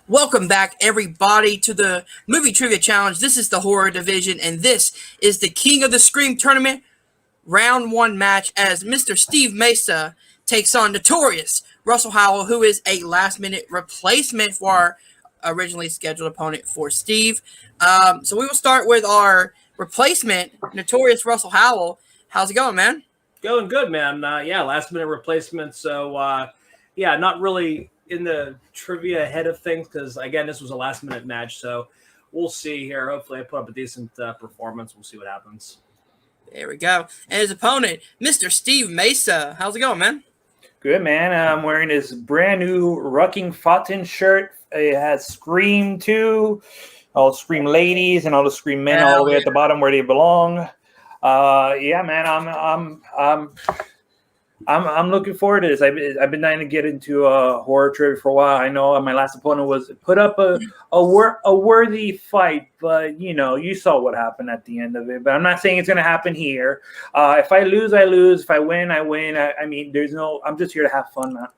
Welcome back, everybody, to the Movie Trivia Challenge. This is the Horror Division, and this is the King of the Scream Tournament Round 1 match as Mr. Steve Mesa takes on notorious Russell Howell, who is a last-minute replacement for our originally scheduled opponent for Steve. So we will start with our replacement, notorious Russell Howell. How's it going, man? Going good, man. Last-minute replacement. So, not really in the trivia ahead of things because, again, this was a last-minute match. So we'll see here. Hopefully I put up a decent performance. We'll see what happens. There we go. And his opponent, Mr. Steve Mesa. How's it going, man? Good, man. I'm wearing this brand new Rucking Fountain shirt. It has Scream 2, all Scream ladies and all the Scream men all the way at the bottom where they belong. Man, I'm looking forward to this. I've been dying to get into horror trivia for a while. I know my last opponent was put up a worthy fight, but you saw what happened at the end of it. But I'm not saying it's going to happen here. If I lose, I lose. If I win, I win. I mean, I'm just here to have fun, man.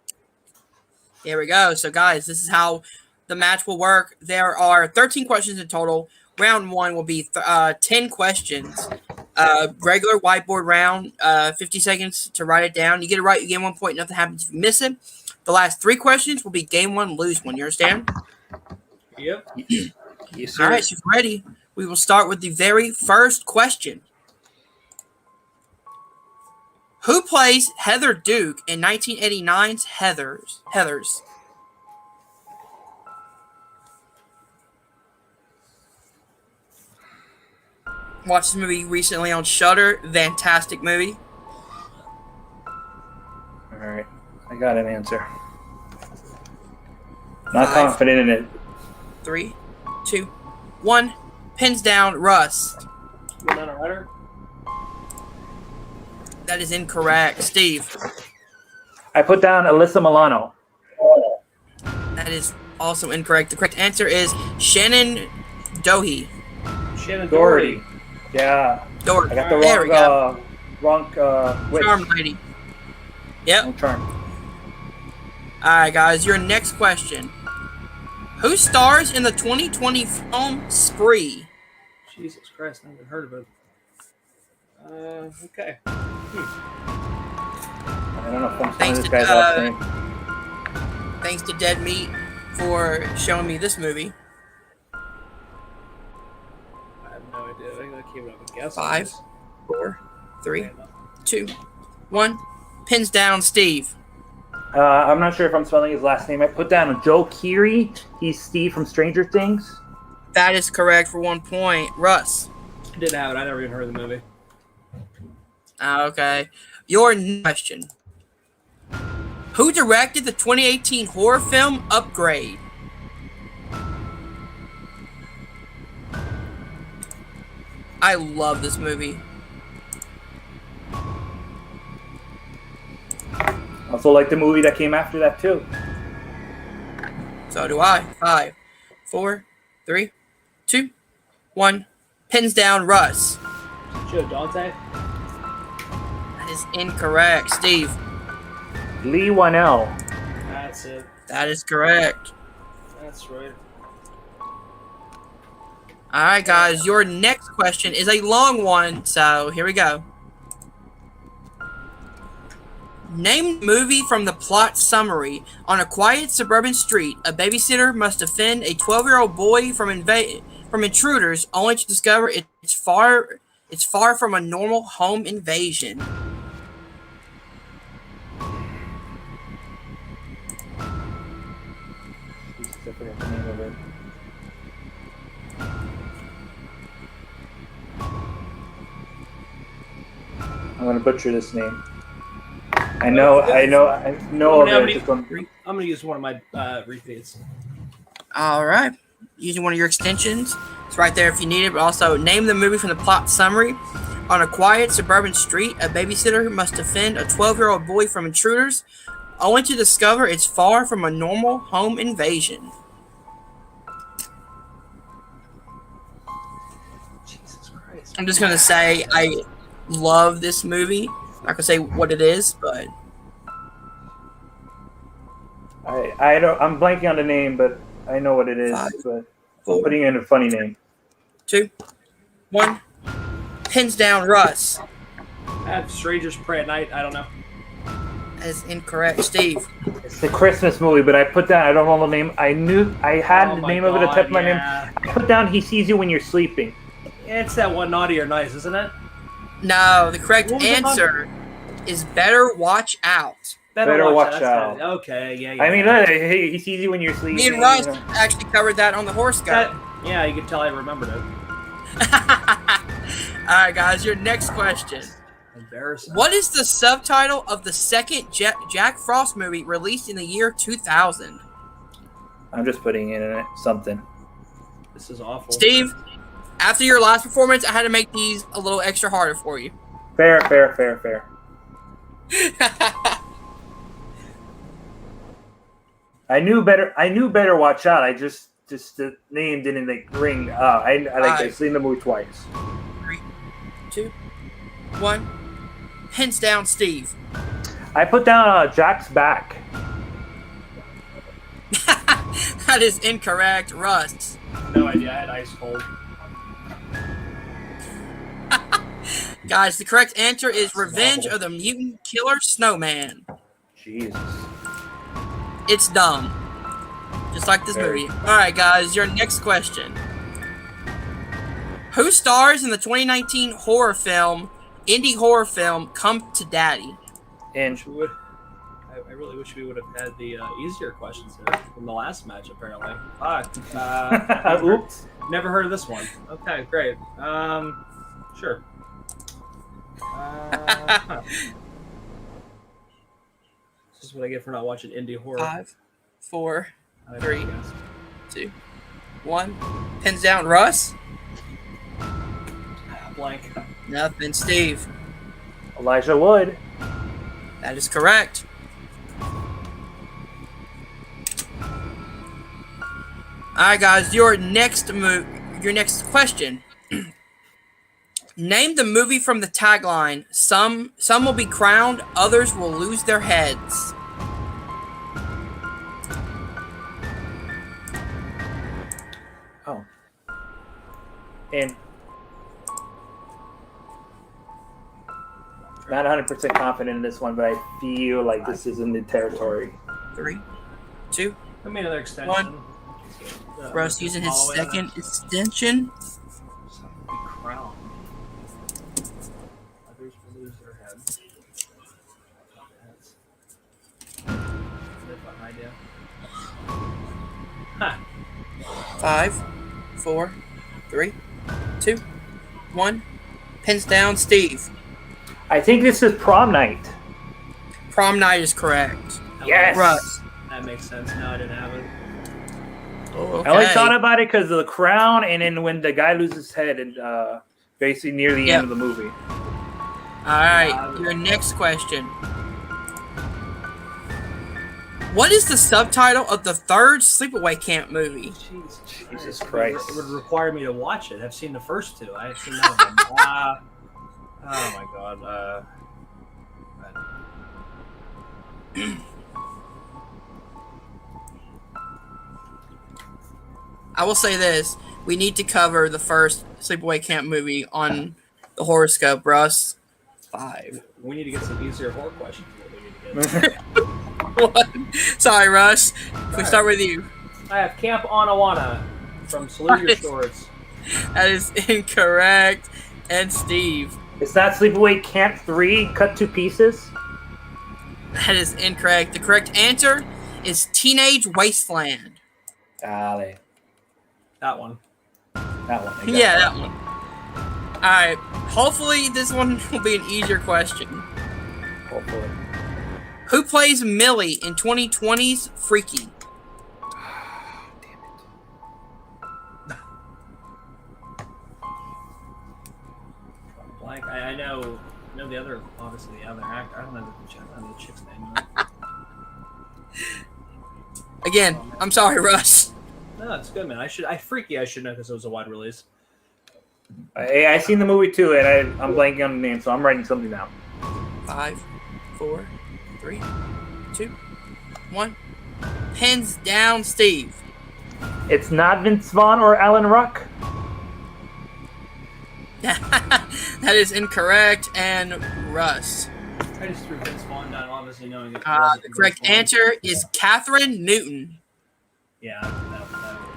Here we go. So, guys, this is how the match will work. There are 13 questions in total. Round 1 will be 10 questions. Regular whiteboard round, 50 seconds to write it down. You get it right, you get 1 point. Nothing happens if you miss it. The last 3 questions will be game 1, lose 1. You understand? Yep. Yes, sir. All right, so if you're ready, we will start with the very first question. Who plays Heather Duke in 1989's Heathers? Watched this movie recently on Shudder. Fantastic movie. All right. I got an answer. Not confident in it. 3, 2, 1. Pins down, Russ. Winona Ryder? That is incorrect. Steve. I put down Alyssa Milano. That is also incorrect. The correct answer is Shannon Doherty. Shannon Doherty. Yeah. Doherty. I got the wrong witch. Charm lady. Yep. Wrong charm. All right, guys. Your next question. Who stars in the 2020 film Spree? Jesus Christ, I haven't heard of it. Okay. I don't know if I'm Thanks this to, guy's last name. Thanks to Dead Meat for showing me this movie. I have no idea. I came up with guesses. 5, 4, 3, 2, 1. Pins down, Steve. I'm not sure if I'm spelling his last name. I put down Joe Keery. He's Steve from Stranger Things. That is correct for 1 point. Russ. I didn't have it. I never even heard of the movie. Okay. Your question. Who directed the 2018 horror film Upgrade? I love this movie. Also like the movie that came after that too. So do I. 5, 4, 3, 2, 1. Pins down, Russ. Joe Dante? That is incorrect. Steve. Lee Wanell. That's it. That is correct. That's right. All right, guys. Your next question is a long one, so here we go. Name the movie from the plot summary. On a quiet suburban street, a babysitter must defend a 12-year-old boy from intruders, only to discover it's far from a normal home invasion. I forgot the name of it. I'm gonna butcher this name. I know of it. I'm gonna use one of my repeats. All right. Using one of your extensions. It's right there if you need it, but also name the movie from the plot summary. On a quiet suburban street, a babysitter must defend a 12-year-old boy from intruders, only to discover it's far from a normal home invasion. Jesus Christ. I'm just going to say I love this movie. I'm not going to say what it is, but I'm blanking on the name, but I know what it is, 5, but I'm 4, putting in a funny name. 2, 1. Pins down Russ. Strangers Pray at Night. I don't know. That is incorrect, Steve. It's the Christmas movie, but I put down. I don't know the name. I knew I had the name of it at the tip of my name. I put down "He Sees You When You're Sleeping." It's that one, Naughty or Nice, isn't it? No, the correct answer is Better Watch Out. Better watch out. Okay, yeah. I mean, look, he sees you when you're sleeping. Me and Russ actually covered that on the horoscope. Yeah, you can tell I remembered it. All right, guys, your next question. Embarrassing. What is the subtitle of the second Jack Frost movie released in the year 2000? I'm just putting in something. This is awful. Steve, after your last performance, I had to make these a little extra harder for you. Fair. I knew better. Watch out. I just the name didn't ring. I've seen the movie twice. 3, 2, 1. Hands down, Steve. I put down Jack's Back. That is incorrect, Russ. No idea. I had ice cold. Guys, the correct answer is Revenge of the Mutant Killer Snowman. Jesus. It's dumb. Just like this movie. Alright, guys, your next question. Who stars in the 2019 indie horror film, Come to Daddy? And I really wish we would have had the easier questions here from the last match, apparently. oops. Never heard of this one. Okay, great. Sure. This is what I get for not watching indie horror. 5, 4, 3, 2, 1. Pins down, Russ. Blank. Nothing, Steve. Elijah Wood. That is correct. Alright, guys, your next question. Name the movie from the tagline, Some will be crowned, others will lose their heads. Oh. And not 100% confident in this one, but I feel like this is in the territory. 3, 2, Let me another extension. 1. Russ using his second extension. Crown. Others will lose their heads. Behind you. Huh. 5, 4, 3, 2, 1. Pins down, Steve. I think this is Prom Night. Prom Night is correct. Yes. Russ. That makes sense. No, I didn't have it. Okay. I only thought about it because of the crown, and then when the guy loses his head, and basically near the end of the movie. All right, your next question. What is the subtitle of the third Sleepaway Camp movie? Jesus Christ! It would require me to watch it. I've seen the first two. I actually know them. Oh my god. I will say this: we need to cover the first Sleepaway Camp movie on the horoscope, Russ. 5. We need to get some easier horror questions. We need to get. What? Sorry, Russ. If we start with you. I have Camp Anawana from Salute Your Swords. That is incorrect. And Steve. It's not Sleepaway Camp 3 cut to pieces? That is incorrect. The correct answer is Teenage Wasteland. Golly. That one. That one. Exactly. Yeah, that one. Alright. Hopefully this one will be an easier question. Hopefully. Who plays Millie in 2020's Freaky? Blank. I know the other, obviously the other actor. I don't know the chick's name. Again, I'm sorry, Russ. No, it's good, man. I should know because it was a wide release. I seen the movie too, and I'm blanking on the name, so I'm writing something down. 5, 4, 3, 2, 1. Pins down, Steve. It's not Vince Vaughn or Alan Ruck. That is incorrect. And Russ. I just threw Vince Vaughn down, obviously knowing it. The correct answer is Catherine Newton. Yeah.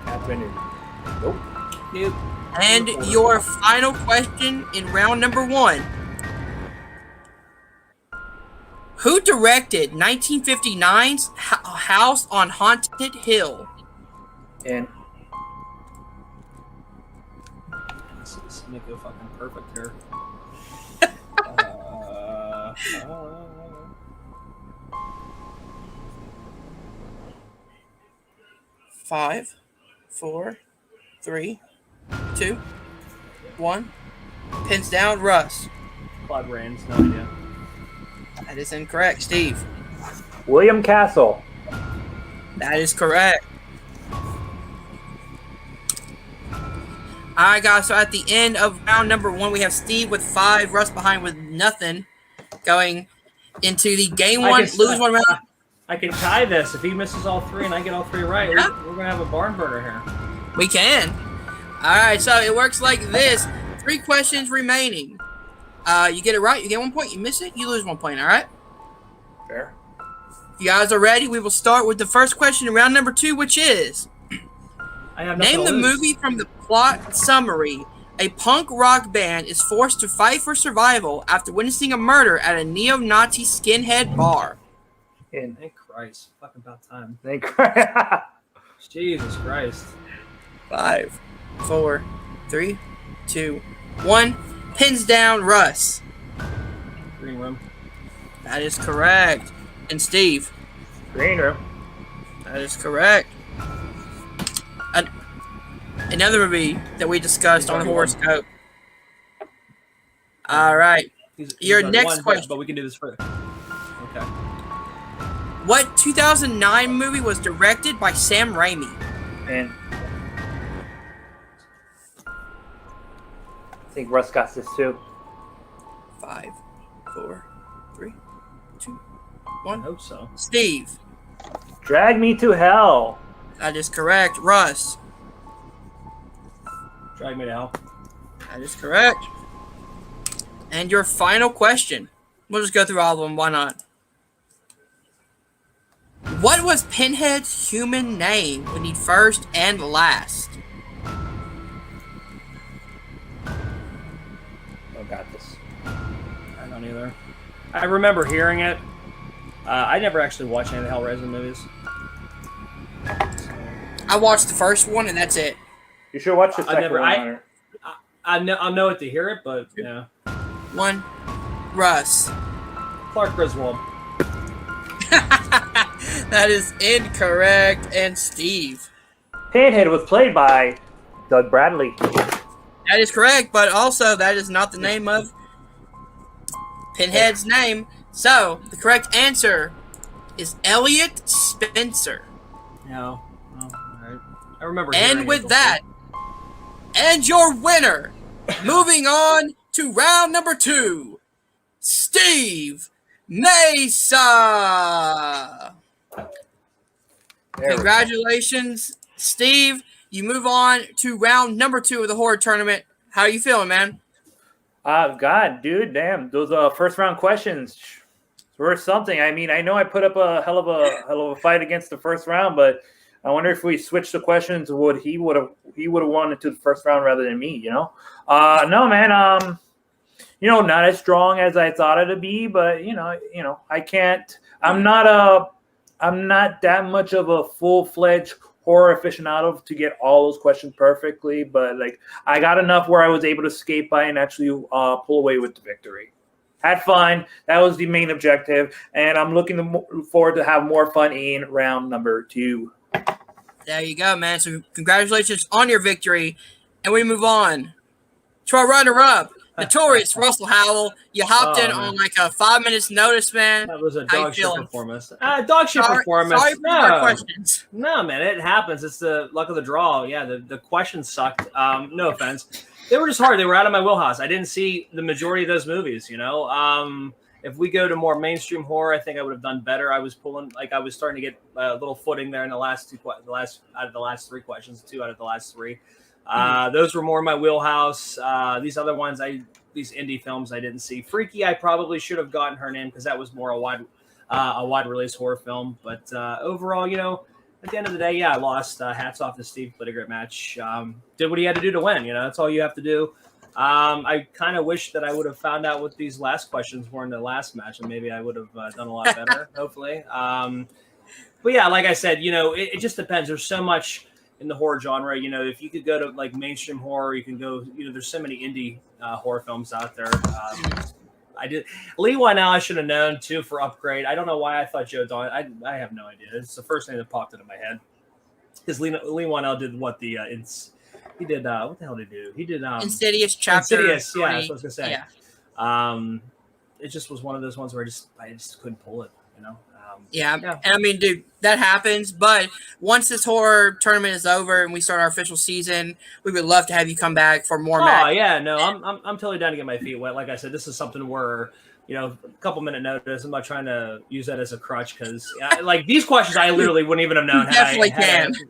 Catherine Newton. Nope. Nope. And your final question in round number 1. Who directed 1959's House on Haunted Hill? And Let's make it fucking perfect here. 5, 4, 3, 2, 1. Pins down, Russ. Claude Rains, no idea. That is incorrect, Steve. William Castle. That is correct. All right, guys. So at the end of round number 1, we have Steve with 5, Russ behind with nothing, going into the game 1, lose 1 round. I can tie this if he misses all 3 and I get all 3 right. Yeah. We're gonna have a barn burner here. We can. All right. So it works like this: 3 questions remaining. You get it right, you get 1 point. You miss it, you lose 1 point. All right. Fair. If you guys are ready, we will start with the first question in round number 2, which is: I have nothing name to the lose. movie from the plot summary. A punk rock band is forced to fight for survival after witnessing a murder at a neo-Nazi skinhead bar. In. Thank Christ. Fucking about time. Christ. Jesus Christ. 5, 4, 3, 2, 1. Pins down, Russ. Green room. That is correct. And Steve. Green room. That is correct. Another movie that we discussed on the horoscope. All right. He's Your done next one, question. But we can do this further. Okay. What 2009 movie was directed by Sam Raimi? And I think Russ got this too. 5, 4, 3, 2, I 1. hope so. Steve. Drag Me to Hell. That is correct. Russ. Drag me to hell. That is correct. And your final question. We'll just go through all of them. Why not? What was Pinhead's human name when he first and last? Oh, got this. I don't either. I remember hearing it. I never actually watched any of the Hellraiser movies. I watched the first one, and that's it. You should watch the I second never- one. I- Hunter. I know it to hear it, but yeah. 1. Russ. Clark Griswold. That is incorrect. And Steve. Pinhead was played by Doug Bradley. That is correct, but also that is not the name of Pinhead's name. So, the correct answer is Elliot Spencer. No. Oh, all right. I remember hearing And it with before. that, and your winner, moving on to round number 2, Steve Mesa. There we go. Congratulations, Steve. You move on to round number 2 of the horror tournament. How are you feeling, man? God, dude, damn, those first round questions were something. I mean, I know I put up a hell of a fight against the first round, but I wonder if we switched the questions, would he would have wanted to the first round rather than me? You know, no, man. You know, not as strong as I thought it'd be, but you know, I can't. I'm not that much of a full-fledged horror aficionado to get all those questions perfectly, but like I got enough where I was able to skate by and actually pull away with the victory. Had fun. That was the main objective, and I'm looking forward to have more fun in round number 2. There you go, man. So congratulations on your victory. And we move on to our runner-up, notorious Russell Howell. You hopped in on like a 5 minutes notice, man. That was a How you dog shit feeling? performance. Dog shit performance. Sorry for more questions. No, man, it happens. It's the luck of the draw. Yeah, the questions sucked. No offense. They were just hard. They were out of my wheelhouse. I didn't see the majority of those movies, you know. if we go to more mainstream horror, I think I would have done better. I was starting to get a little footing there in the last out of the last three questions, 2 out of the last 3. Those were more my wheelhouse. These other ones, these indie films I didn't see. Freaky, I probably should have gotten her name because that was more a wide release horror film. But overall, at the end of the day, yeah, I lost. Hats off to Steve. Played a great match. Did what he had to do to win. That's all you have to do. I kind of wish that I would have found out what these last questions were in the last match, and maybe I would have done a lot better, hopefully. But yeah, like I said, it just depends. There's so much in the horror genre. If you could go to like mainstream horror, you can go. There's so many indie horror films out there. I did. Lee Wynell, I should have known too for Upgrade. I don't know why I thought Joe Don. I have no idea. It's the first thing that popped into my head. Because Lee Wynell did what he did. What the hell did he do? He did Insidious chapter. Insidious, yeah, that's what I was gonna say. Yeah. It just was one of those ones where I just couldn't pull it. Yeah. And I mean, dude, that happens. But once this horror tournament is over and we start our official season, we would love to have you come back for more matches. Oh yeah, no, I'm totally down to get my feet wet. Like I said, this is something where a couple minute notice. I'm not trying to use that as a crutch because like these questions, I literally wouldn't even have known.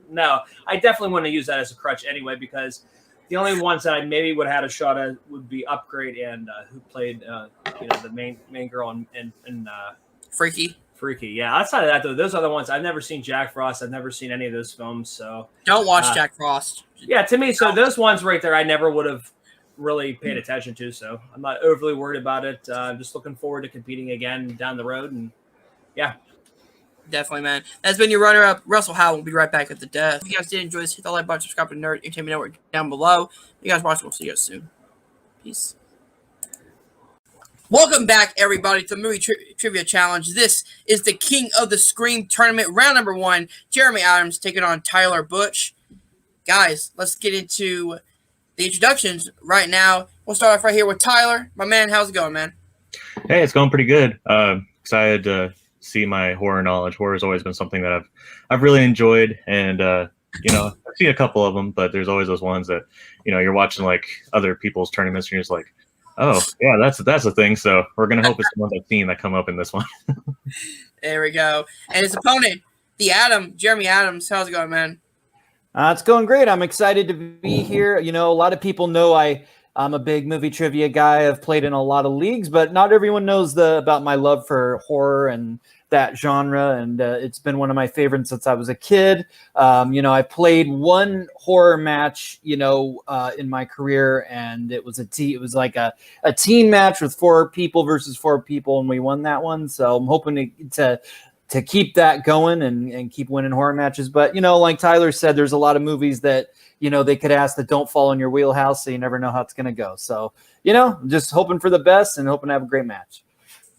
No, I definitely wouldn't have used that as a crutch anyway because the only ones that I maybe would have had a shot at would be Upgrade and who played the main girl in Freaky, yeah. Outside of that, though, those other ones, I've never seen Jack Frost. I've never seen any of those films, so don't watch Jack Frost. Yeah, to me, so those ones right there, I never would have really paid attention to. So I'm not overly worried about it. I'm just looking forward to competing again down the road, and yeah, definitely, man. That's been your runner-up, Russell Howell. We'll be right back at the death. If you guys did enjoy this, hit the like button, subscribe to Nerd Entertainment Network down below. You guys watch. We'll see you guys soon. Peace. Welcome back, everybody, to the Movie Trivia Challenge. This is the King of the Scream Tournament, round number 1. Jeremy Adams taking on Tyler Butch. Guys, let's get into the introductions right now. We'll start off right here with Tyler. My man, how's it going, man? Hey, it's going pretty good. Excited to see my horror knowledge. Horror has always been something that I've really enjoyed, and I've seen a couple of them, but there's always those ones that you're watching like other people's tournaments, and you're just like, oh, yeah, that's a thing. So we're going to hope it's the ones I've seen that come up in this one. There we go. And his opponent, Jeremy Adams. How's it going, man? It's going great. I'm excited to be here. A lot of people know I'm a big movie trivia guy. I've played in a lot of leagues, but not everyone knows about my love for horror and that genre, and it's been one of my favorites since I was a kid. I played one horror match, in my career, and it was it was like a team match with 4 people versus 4 people, and we won that one. So I'm hoping to keep that going and keep winning horror matches. But like Tyler said, there's a lot of movies that they could ask that don't fall in your wheelhouse, so you never know how it's going to go. So just hoping for the best and hoping to have a great match.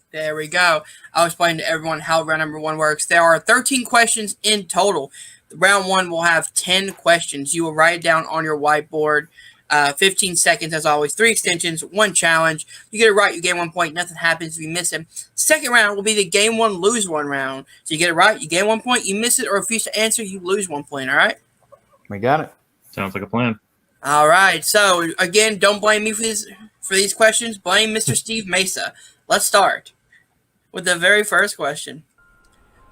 There we go. I'll explain to everyone how round number 1 works. There are 13 questions in total. Round 1 will have 10 questions. You will write it down on your whiteboard. 15 seconds, as always. 3 extensions, 1 challenge. You get it right, you gain 1 point. Nothing happens if you miss it. Second round will be the game 1, lose 1 round. So you get it right, you gain 1 point. You miss it or refuse to answer, you lose 1 point. All right? We got it. Sounds like a plan. All right. So, again, don't blame me for these questions. Blame Mr. Steve Mesa. Let's start with the very first question.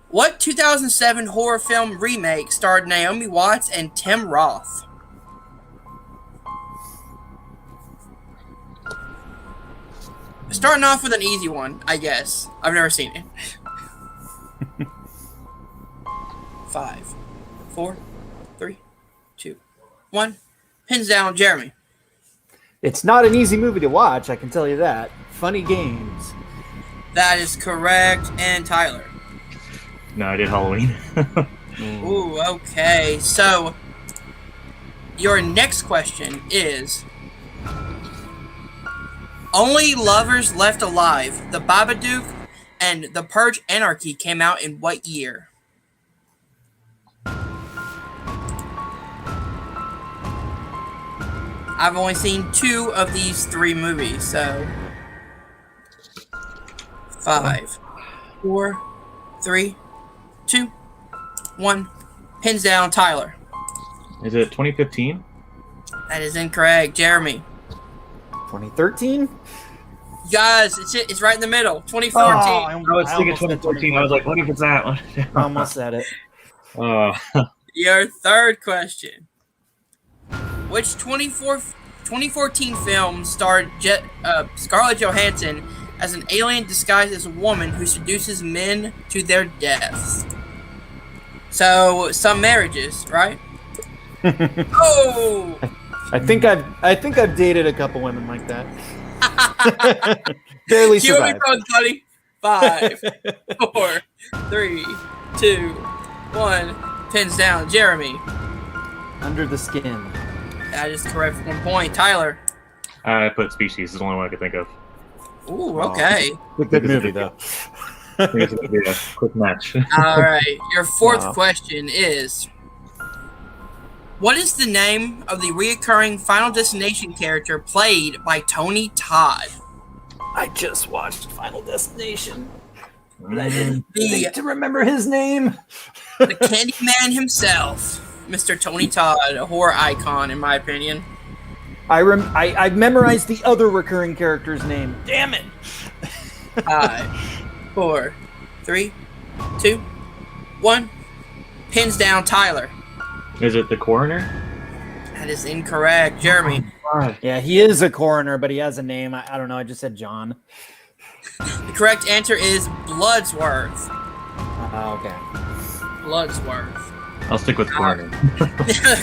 What 2007 horror film remake starred Naomi Watts and Tim Roth? Starting off with an easy one, I guess. I've never seen it. 5, 4, 3, 2, 1. Pins down, Jeremy. It's not an easy movie to watch, I can tell you that. Funny Games. That is correct. And Tyler? No, I did Halloween. Ooh, okay. So, your next question is, Only Lovers Left Alive, The Babadook, and The Purge Anarchy came out in what year? I've only seen 2 of these 3 movies, so 5, 4, 3, 2, 1. Pins down, Tyler. Is it 2015? That is incorrect, Jeremy. 2013? You guys, it's right in the middle. 2014. I was thinking almost said 2014. I was like, what if it's that one? I almost said it. Your third question. Which 2014 film starred Scarlett Johansson as an alien disguised as a woman who seduces men to their deaths? So, Some Marriages, right? Oh! I think I've dated a couple women like that. Barely Cue me survived. phone, buddy. 5, 4, 3, 2, 1. Pins down. Jeremy. Under the Skin. That is correct for 1 point. Tyler. I put Species. Is the only one I could think of. Ooh, okay. Good movie though. I think it's going to be a quick match. All right. Your fourth Wow. question is: what is the name of the reoccurring Final Destination character played by Tony Todd? I just watched Final Destination. The To remember his name. Candyman himself, Mr. Tony Todd, a horror icon, in my opinion. I memorized the other recurring character's name. Damn it. 5, 4, 3, 2, 1. Pins down. Tyler. Is it the coroner? That is incorrect. Jeremy. Yeah, he is a coroner, but he has a name. I don't know. I just said John. The correct answer is Bloodsworth. Okay. Bloodsworth. I'll stick with coroner.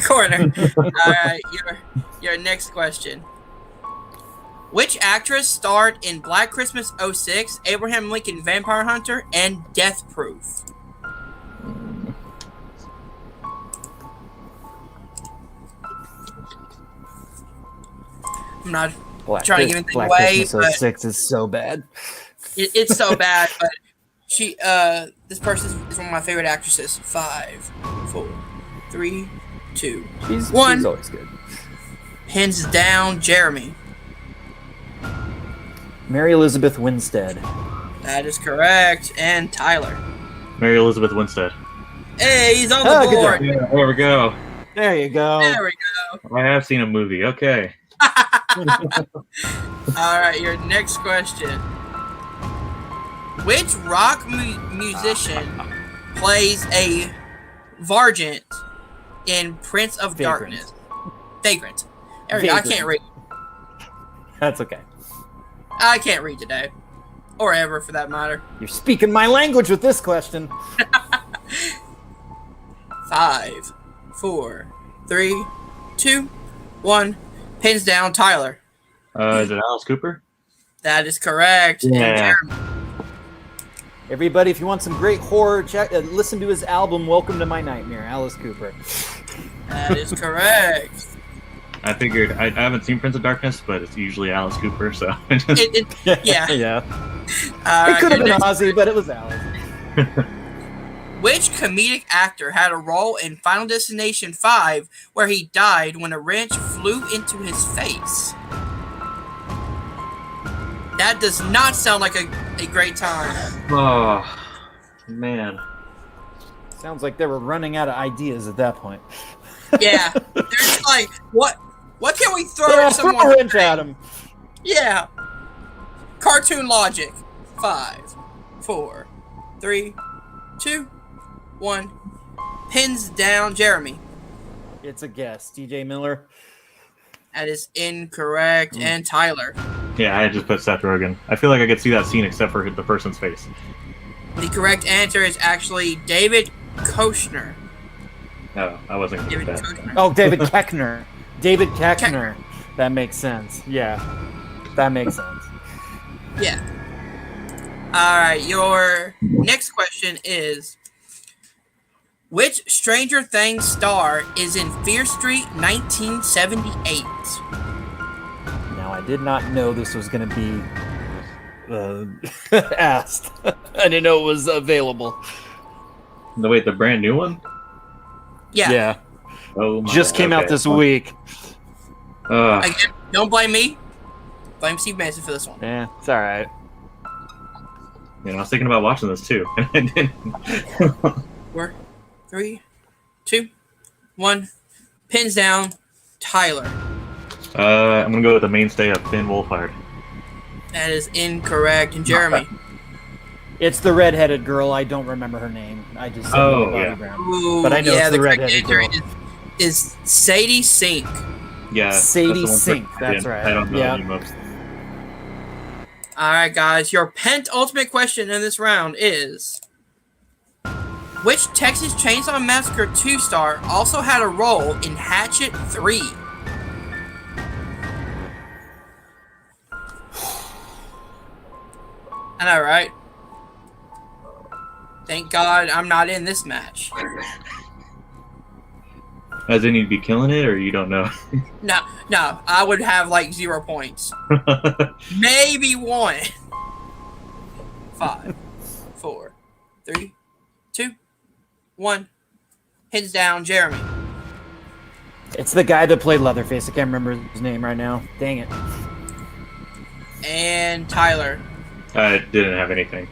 Coroner. All right. Your next question. Which actress starred in Black Christmas 06, Abraham Lincoln Vampire Hunter, and Death Proof? I'm not trying to give anything Black away, Christmas but 06 is so bad. it's so bad. But this person is one of my favorite actresses. 5, 4, 3, 2, She's 1. She's always good. Pins down. Jeremy. Mary Elizabeth Winstead. That is correct. And Tyler. Mary Elizabeth Winstead. Hey, he's on Oh, the good board. job. Yeah, there we go. There you go. There we go. I have seen a movie. Okay. All right, your next question. Which rock musician plays a Vargent in Prince of Vagrant. Darkness? Vagrant. There we go. I Vagrant. can't read. That's okay. I can't read today. Or ever, for that matter. You're speaking my language with this question. 5, 4, 3, 2, 1. Pins down. Tyler. Is it Alice Cooper? That is correct. And Yeah. Jeremy. Everybody, if you want some great horror, listen to his album "Welcome to My Nightmare." Alice Cooper. That is correct. I figured I haven't seen Prince of Darkness, but it's usually Alice Cooper, so Yeah. yeah. All It right, could have your been next- Ozzy, but it was Alice. Which comedic actor had a role in Final Destination 5 where he died when a wrench flew into his face? That does not sound like a great time. oh man. Sounds like they were running out of ideas at that point. Yeah. They're just like, what can we throw Yeah, at throw someone? a wrench at him. Yeah. Cartoon logic. 5, 4, 3, 2, 1. Pins down. Jeremy. It's a guess. DJ Miller. That is incorrect. And Tyler. Yeah, I just put Seth Rogen. I feel like I could see that scene except for the person's face. The correct answer is actually David Koechner. No, I wasn't going to David get that. Koechner. Oh, David Koechner. David Koechner. That makes sense. Yeah. That makes sense. Yeah. All right. Your next question is: which Stranger Things star is in Fear Street 1978? Now, I did not know this was going to be asked. I didn't know it was available. No, wait, the brand new one? Yeah. Oh, my Just came out okay. this week. Again, don't blame me. Blame Steve Mason for this one. Yeah, it's all right. I was thinking about watching this too. 4, 3, 2, 1. Pins down. Tyler. I'm gonna go with the mainstay of Finn Wolfhard. That is incorrect. And Jeremy. It's the redheaded girl. I don't remember her name. I just said Millie Bobby Brown. Ooh, But I know yeah, it's the correct redheaded answer girl. is Sadie Sink. Yeah, Sadie that's the one Sink. That's right. I don't know Yeah. any of All right, guys. Your penultimate question in this round is: which Texas Chainsaw Massacre 2 star also had a role in Hatchet 3? I know, right? Thank God I'm not in this match. As in, you'd be killing it, or you don't know? No, I would have like 0 points. Maybe 1. 5, 4, 3, 2, 1. Hands down, Jeremy. It's the guy that played Leatherface. I can't remember his name right now. Dang it. And Tyler. I didn't have anything.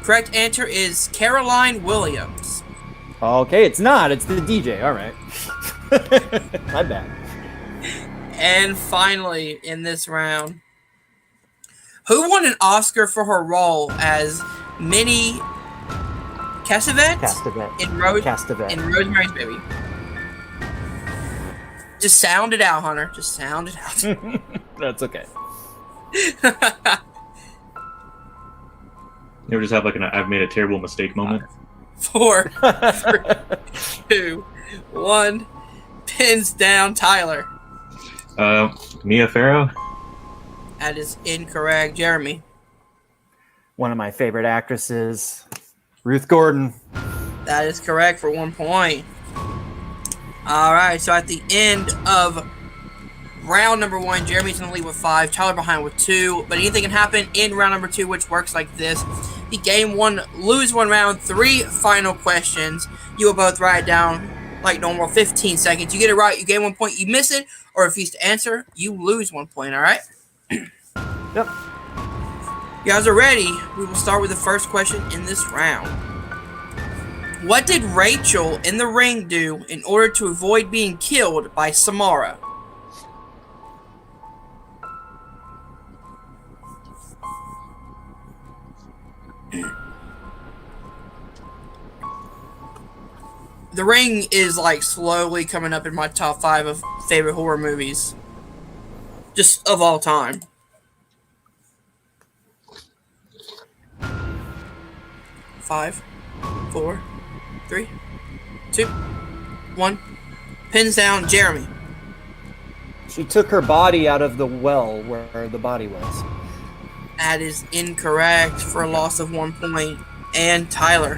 Correct answer is Caroline Williams. Okay, it's not. It's the DJ. All right. My bad. And finally, in this round, who won an Oscar for her role as Minnie Castevet Castevet. in Rosemary's Baby? Just sound it out, Hunter. Just sound it out. That's okay. You ever just have like an "I've made a terrible mistake" moment? 4, 3, 2, 1. Pins down, Tyler. Mia Farrow. That is incorrect, Jeremy. One of my favorite actresses, Ruth Gordon. That is correct for 1 point. All right, so at the end of round number 1, Jeremy's going to lead with 5, Tyler behind with 2, but anything can happen in round number 2, which works like this. The game 1, lose 1 round, 3 final questions. You will both write it down like normal, 15 seconds. You get it right, you gain 1 point. You miss it or refuse to answer, you lose 1 point, all right? Yep. You guys are ready? We will start with the first question in this round. What did Rachel in the ring do in order to avoid being killed by Samara? The Ring is like slowly coming up in my top 5 of favorite horror movies. Just of all time. Five, 4, 3, 2, 1. Pins down, Jeremy. She took her body out of the well where the body was. That is incorrect for a loss of 1 point. And Tyler.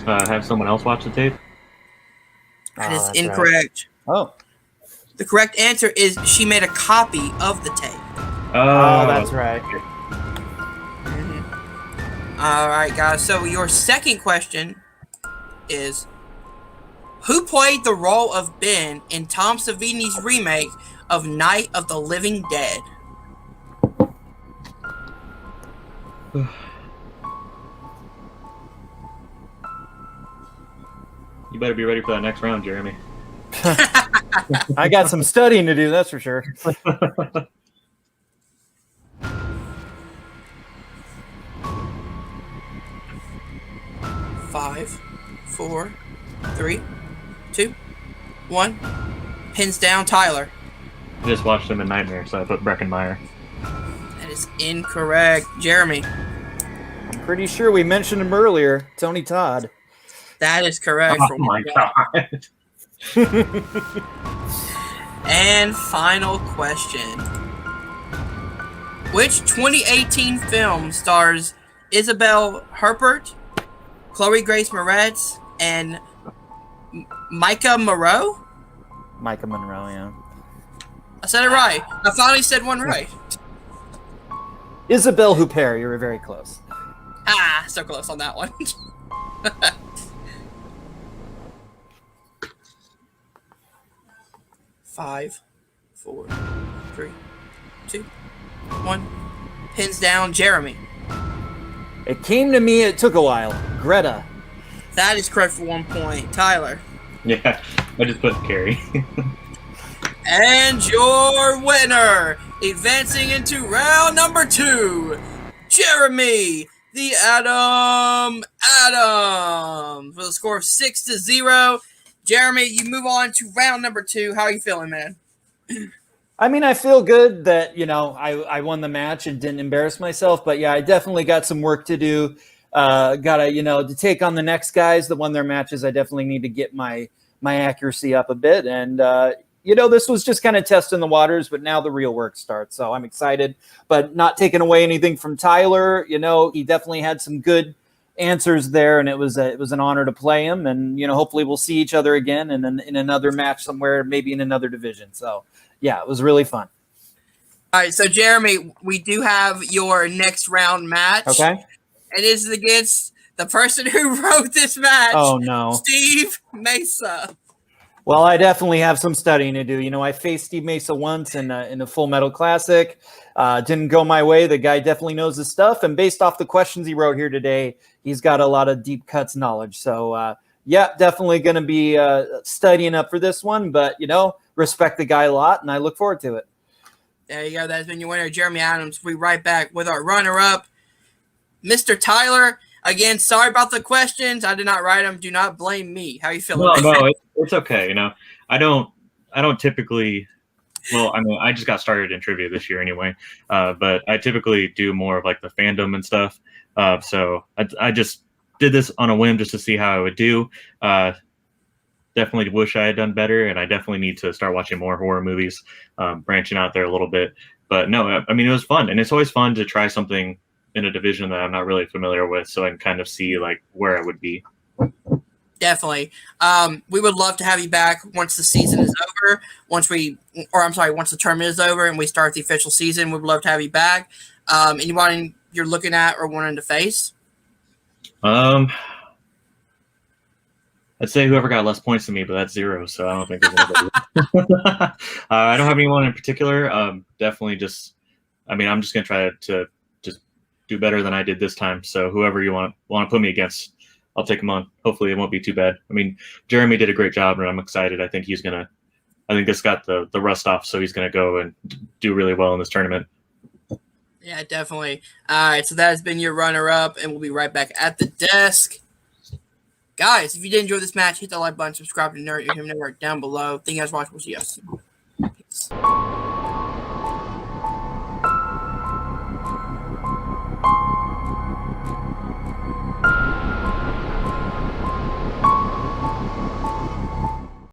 Have someone else watch the tape. That is that's incorrect. Right. Oh. The correct answer is she made a copy of the tape. Oh, that's right. All right, guys. So your second question is, who played the role of Ben in Tom Savini's remake of Night of the Living Dead? You better be ready for that next round, Jeremy. I got some studying to do, that's for sure. 5, 4, 3, 2, 1. Pins down, Tyler. I just watched him in Nightmare, so I put Breckenmeyer. That is incorrect. Jeremy. I'm pretty sure we mentioned him earlier. Tony Todd. That is correct. Oh my god. And final question. Which 2018 film stars Isabelle Huppert, Chloe Grace Moretz, and Micah Monroe? Micah Monroe, yeah. I said it right. I finally said one right. Isabelle Huppert, you were very close. Ah, so close on that one. Five, 4, 3, 2, 1. Pins down, Jeremy. It came to me, it took a while. Greta. That is correct for 1 point. Tyler. Yeah, I just put Carrie. And your winner, advancing into round number 2, Jeremy the Adam Adams with a score of 6-0. Jeremy, you move on to round number 2. How are you feeling, man? I mean, I feel good that, I won the match and didn't embarrass myself, but yeah, I definitely got some work to do. Gotta, to take on the next guys that won their matches, I definitely need to get my accuracy up a bit. And, this was just kind of testing the waters, but now the real work starts. So I'm excited, but not taking away anything from Tyler. He definitely had some good answers there, and it was an honor to play him. And, hopefully we'll see each other again and then in another match somewhere, maybe in another division. So yeah, it was really fun. All right, so Jeremy, we do have your next round match. Okay. And this is against the person who wrote this match. Oh, no. Steve Mesa. Well, I definitely have some studying to do. I faced Steve Mesa once in a Full Metal Classic. Didn't go my way. The guy definitely knows his stuff. And based off the questions he wrote here today, he's got a lot of deep cuts knowledge. So, yeah, definitely going to be studying up for this one. But, respect the guy a lot, and I look forward to it. There you go. That's been your winner, Jeremy Adams. We'll be right back with our runner-up, Mr. Tyler. Again, sorry about the questions. I did not write them. Do not blame me. How are you feeling? No, it's okay. I don't typically. Well, I mean, I just got started in trivia this year anyway, but I typically do more of like the fandom and stuff. So I just did this on a whim just to see how I would do. Definitely wish I had done better, and I definitely need to start watching more horror movies, branching out there a little bit. But no, I mean, it was fun, and it's always fun to try something in a division that I'm not really familiar with, so I can kind of see like where I would be. Definitely. We would love to have you back once the season is over. Once the tournament is over and we start the official season, we'd love to have you back. Anyone you're looking at or wanting to face? I'd say whoever got less points than me, but that's 0, so I don't think there's anybody. I don't have anyone in particular. Definitely just, I mean, I'm just going to try to just do better than I did this time. So whoever you want to put me against, I'll take him on. Hopefully it won't be too bad. I mean, Jeremy did a great job, and I'm excited. I think this got the rust off, so he's going to go and do really well in this tournament. Yeah, definitely. All right, so that has been your runner-up, and we'll be right back at the desk. Guys, if you did enjoy this match, hit the like button, subscribe to Nerd Network down below. Thank you guys for watching. We'll see you guys soon.